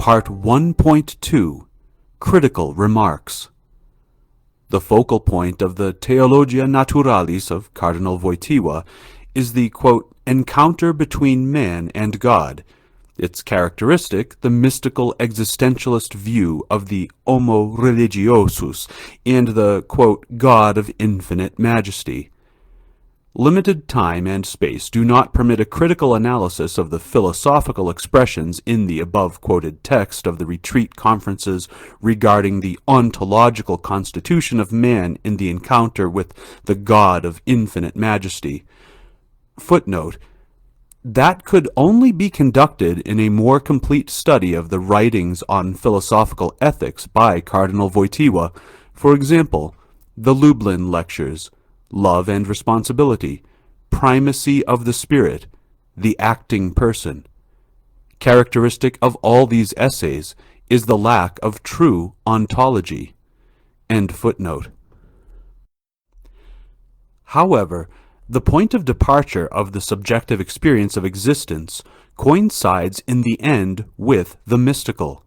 Part 1.2 Critical Remarks. The focal point of the Theologia Naturalis of Cardinal Wojtyła is the, quote, encounter between man and God, its characteristic the mystical existentialist view of the homo religiosus and the, quote, God of infinite majesty. Limited time and space do not permit a critical analysis of the philosophical expressions in the above-quoted text of the retreat conferences regarding the ontological constitution of man in the encounter with the God of infinite majesty. Footnote: that could only be conducted in a more complete study of the writings on philosophical ethics by Cardinal Wojtyła, for example, the Lublin Lectures, Love and Responsibility, Primacy of the Spirit, The Acting Person. Characteristic of all these essays is the lack of true ontology. End footnote. However, the point of departure of the subjective experience of existence coincides in the end with the mystical.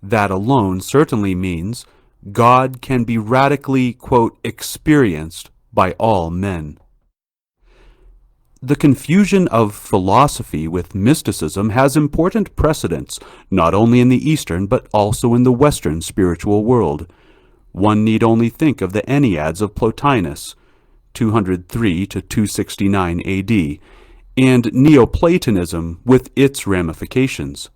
That alone certainly means God can be radically, quote, experienced by all men. The confusion of philosophy with mysticism has important precedents, not only in the Eastern but also in the Western spiritual world. One need only think of the Enneads of Plotinus, 203 to 269 AD, and Neoplatonism with its ramifications.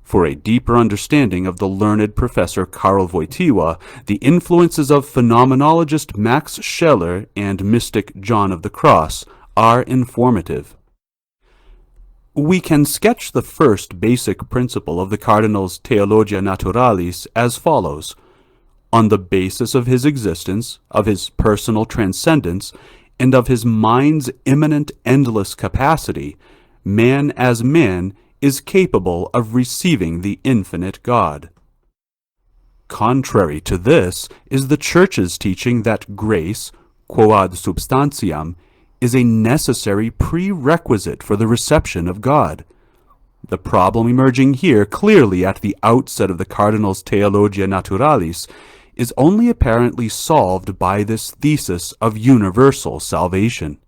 For a deeper understanding of the learned Professor Karl Wojtyła, the influences of phenomenologist Max Scheler and mystic John of the Cross are informative. We can sketch the first basic principle of the Cardinal's Theologia Naturalis as follows. On the basis of his existence, of his personal transcendence, and of his mind's immanent endless capacity, man as man is capable of receiving the infinite God. Contrary to this is the Church's teaching that grace, quoad substantiam, is a necessary prerequisite for the reception of God. The problem emerging here clearly at the outset of the Cardinal's Theologia Naturalis is only apparently solved by this thesis of universal salvation.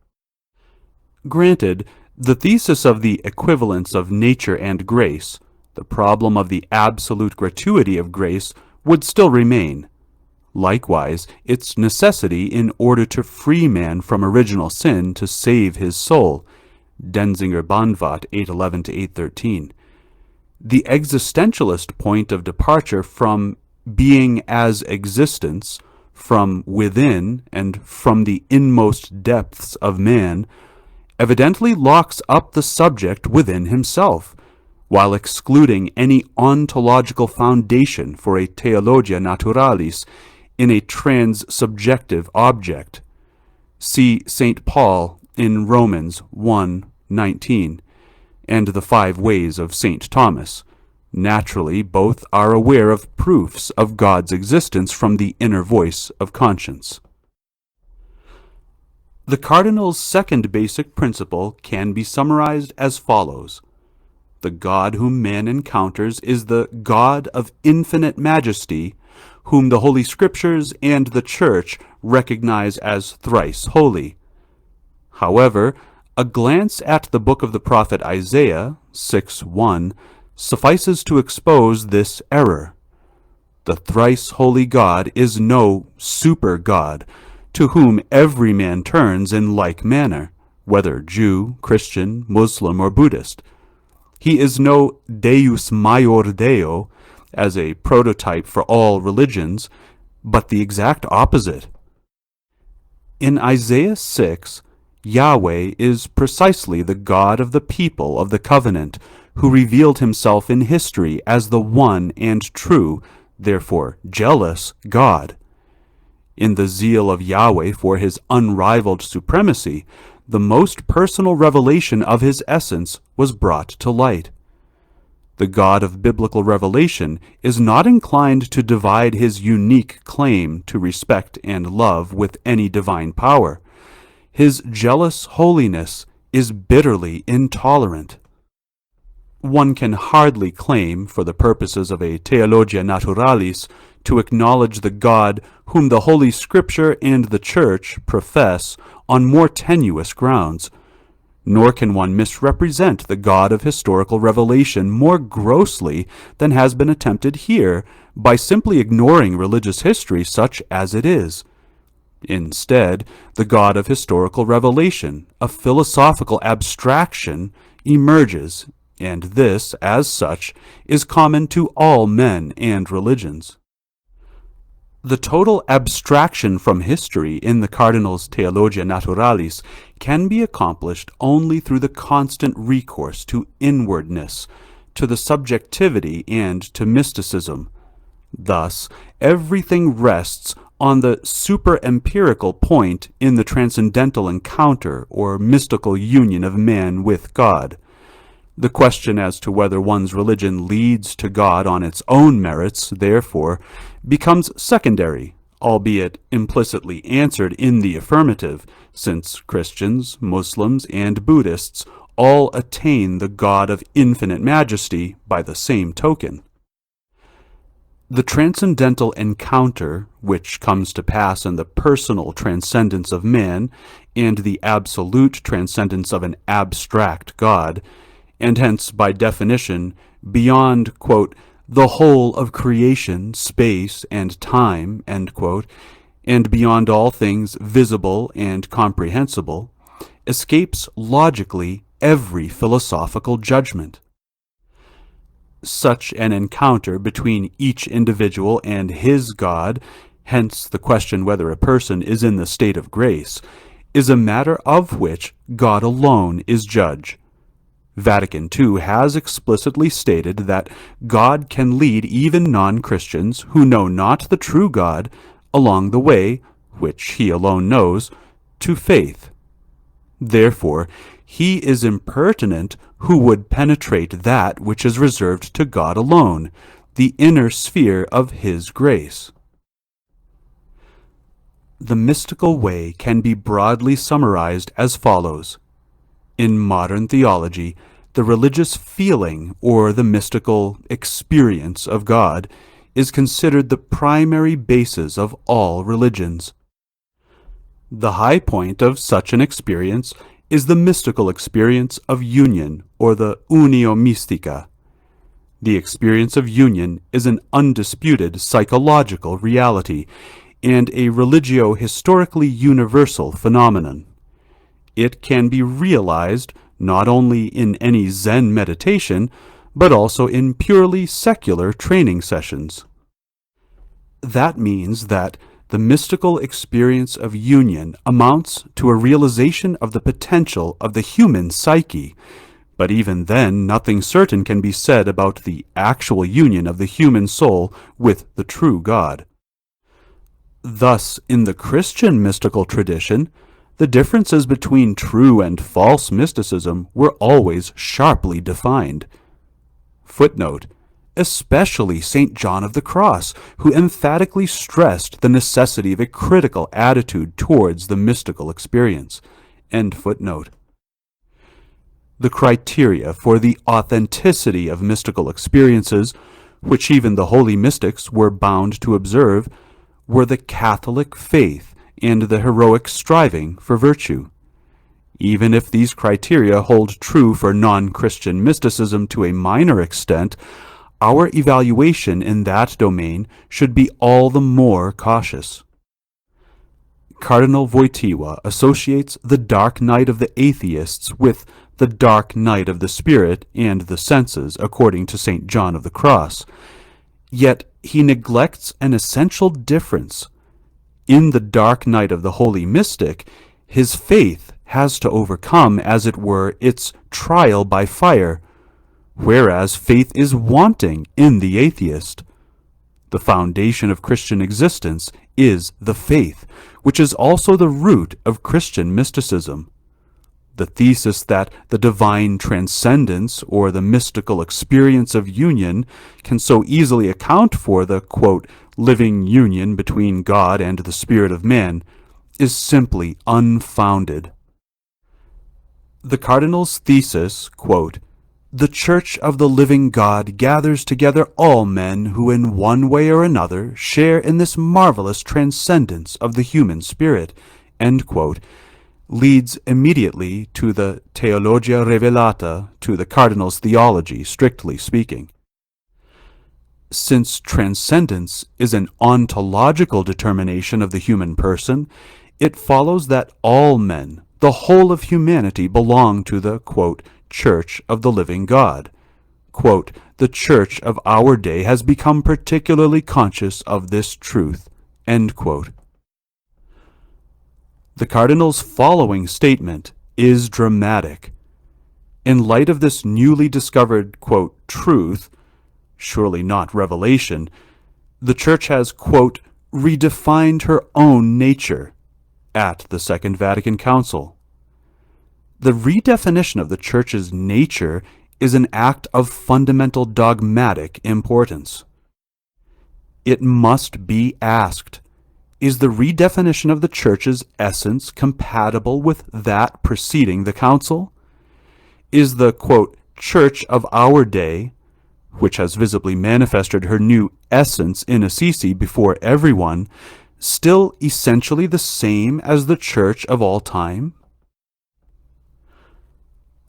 Granted, the thesis of the equivalence of nature and grace, the problem of the absolute gratuity of grace, would still remain. Likewise, its necessity in order to free man from original sin to save his soul. Denzinger Banvat 811 to 813. The existentialist point of departure from being as existence, from within and from the inmost depths of man, evidently locks up the subject within himself, while excluding any ontological foundation for a Theologia Naturalis in a trans-subjective object. See St. Paul in Romans 1:19, and the 5 Ways of St. Thomas. Naturally, both are aware of proofs of God's existence from the inner voice of conscience. The Cardinal's second basic principle can be summarized as follows. The God whom man encounters is the God of infinite majesty, whom the Holy Scriptures and the Church recognize as thrice holy. However, a glance at the book of the prophet Isaiah 6:1 suffices to expose this error. The thrice holy God is no super-God, to whom every man turns in like manner, whether Jew, Christian, Muslim, or Buddhist. He is no Deus Maior Deo, as a prototype for all religions, but the exact opposite. In Isaiah 6, Yahweh is precisely the God of the people of the covenant, who revealed himself in history as the one and true, therefore jealous, God. In the zeal of Yahweh for his unrivaled supremacy, the most personal revelation of his essence was brought to light. The God of biblical revelation is not inclined to divide his unique claim to respect and love with any divine power. His jealous holiness is bitterly intolerant. One can hardly claim, for the purposes of a Theologia Naturalis, to acknowledge the God whom the Holy Scripture and the Church profess on more tenuous grounds, nor can one misrepresent the God of historical revelation more grossly than has been attempted here by simply ignoring religious history such as it is. Instead, the God of historical revelation, a philosophical abstraction, emerges, and this, as such, is common to all men and religions. The total abstraction from history in the Cardinal's Theologia Naturalis can be accomplished only through the constant recourse to inwardness, to the subjectivity and to mysticism. Thus, everything rests on the super-empirical point in the transcendental encounter or mystical union of man with God. The question as to whether one's religion leads to God on its own merits, therefore, becomes secondary, albeit implicitly answered in the affirmative, since Christians, Muslims, and Buddhists all attain the God of infinite majesty by the same token. The transcendental encounter, which comes to pass in the personal transcendence of man and the absolute transcendence of an abstract God, and hence, by definition, beyond, quote, the whole of creation, space, and time, end quote, and beyond all things visible and comprehensible, escapes logically every philosophical judgment. Such an encounter between each individual and his God, hence the question whether a person is in the state of grace, is a matter of which God alone is judge. Vatican II has explicitly stated that God can lead even non-Christians who know not the true God along the way, which he alone knows, to faith. Therefore, he is impertinent who would penetrate that which is reserved to God alone, the inner sphere of his grace. The mystical way can be broadly summarized as follows. In modern theology, the religious feeling or the mystical experience of God is considered the primary basis of all religions. The high point of such an experience is the mystical experience of union, or the unio mystica. The experience of union is an undisputed psychological reality and a religio-historically universal phenomenon. It can be realized not only in any Zen meditation, but also in purely secular training sessions. That means that the mystical experience of union amounts to a realization of the potential of the human psyche, but even then nothing certain can be said about the actual union of the human soul with the true God. Thus, in the Christian mystical tradition, the differences between true and false mysticism were always sharply defined. Footnote: especially St. John of the Cross, who emphatically stressed the necessity of a critical attitude towards the mystical experience. End footnote. The criteria for the authenticity of mystical experiences, which even the holy mystics were bound to observe, were the Catholic faith and the heroic striving for virtue. Even if these criteria hold true for non-Christian mysticism to a minor extent, our evaluation in that domain should be all the more cautious. Cardinal Wojtyła associates the dark night of the atheists with the dark night of the spirit and the senses, according to St. John of the Cross. Yet he neglects an essential difference. In the dark night of the holy mystic, his faith has to overcome, as it were, its trial by fire, whereas faith is wanting in the atheist. The foundation of Christian existence is the faith, which is also the root of Christian mysticism. The thesis that the divine transcendence or the mystical experience of union can so easily account for the, quote, living union between God and the spirit of man is simply unfounded. The Cardinal's thesis, quote, The Church of the living God gathers together all men who in one way or another share in this marvelous transcendence of the human spirit," end quote, leads immediately to the Theologia Revelata, to the Cardinal's theology, strictly speaking. Since transcendence is an ontological determination of the human person, it follows that all men, the whole of humanity, belong to the, quote, Church of the living God. Quote, "The Church of our day has become particularly conscious of this truth," end quote. The Cardinal's following statement is dramatic. In light of this newly discovered, quote, truth, surely not revelation, the Church has, quote, redefined her own nature at the Second Vatican Council. The redefinition of the Church's nature is an act of fundamental dogmatic importance. It must be asked, is the redefinition of the Church's essence compatible with that preceding the Council? Is the, quote, Church of our day, which has visibly manifested her new essence in Assisi before everyone, still essentially the same as the Church of all time?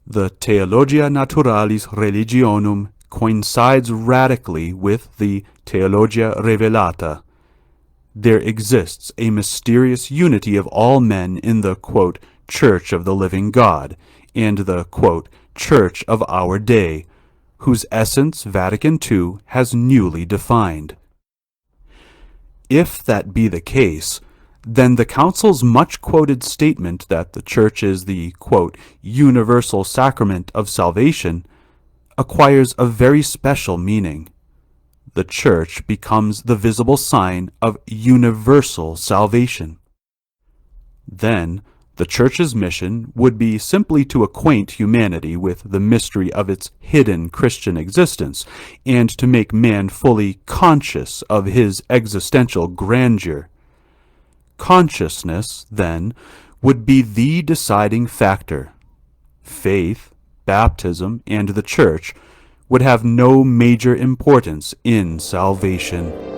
The Theologia Naturalis Religionum coincides radically with the Theologia Revelata. There exists a mysterious unity of all men in the, quote, Church of the living God, and the, quote, Church of our day, whose essence Vatican II has newly defined. If that be the case, then the Council's much-quoted statement that the Church is the, quote, universal sacrament of salvation acquires a very special meaning. The Church becomes the visible sign of universal salvation. Then, the Church's mission would be simply to acquaint humanity with the mystery of its hidden Christian existence, and to make man fully conscious of his existential grandeur. Consciousness, then, would be the deciding factor. Faith, baptism, and the Church would have no major importance in salvation.